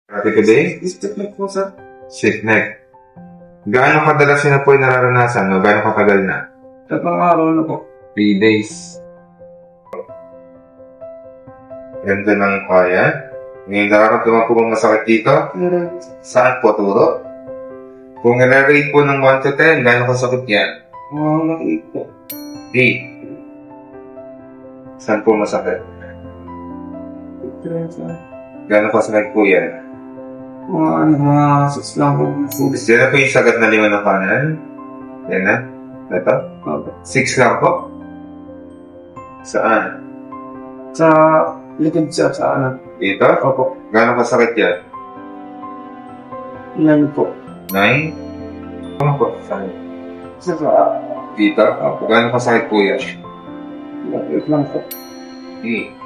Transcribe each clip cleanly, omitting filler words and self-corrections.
Ate today? Stick neck po, sir. Sick neck. Gaano kadalas yun na po yung nararanasan? No? Gaano katagal na? 3 araw na po. 3 days. Ganda ng kaya. Ngayon nararamdaman po bang masakit dito? Saan po turo? Kung nare-rate po ng 1 to 10, gaano kasakit yan? Nakik po. 8. Saan po masakit? Gaano kasakit po yan? Mga 6 lang po. Yan na po yung sagad na 5 ng kanan. Yan na. Ito. 6 lang po. Saan? Sa likod siya sa ano. Dito? Opo. Gaano kasakit yan? Yan po. 9? Ano po? Saan? Sa Dito? Gaano kasakit po yan? likod lang po. 8.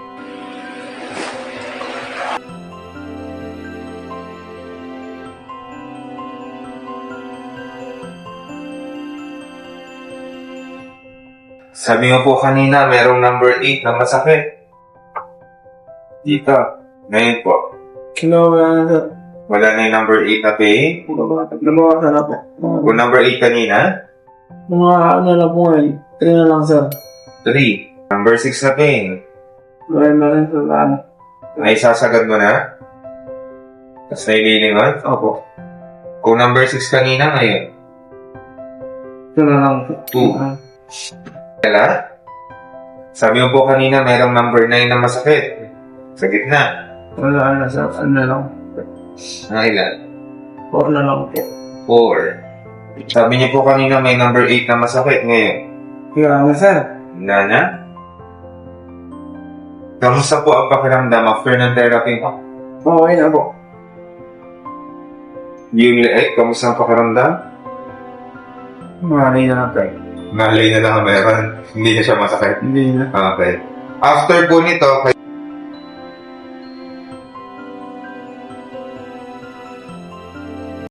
Sabi mo po kanina, merong number 8 na masakit. Dito. Ngayon po. Kinawa na, sir. Wala na yung number 8 na pain. Nabawasan na po. Kung number 8 kanina, Mga ano na po ngayon. 3 na lang, sir. 3. Number 6 na pain. Gawin na rin sa ano. Ay sasagad mo na. Tapos naililingon. Opo. Kung number 6 kanina, ngayon. 2 na lang po. 2. Kala? Sabi mo po kanina, merong number 9 na masakit. Sa gitna. Wala na, sir. Ano na lang. Ang ilan? 4 na lang po. 4. Sabi niyo po kanina, may number 8 na masakit. Ngayon. Kaya nga, sir. Nana? Kamusta po ang pakiramdam after ng therapy? Okay na po. Yung leeg, kamusta ang pakiramdam? Mali na lang, sir. Nalay na lang ang meron. Hindi na siya masakit. Hindi na. Okay. After po nito,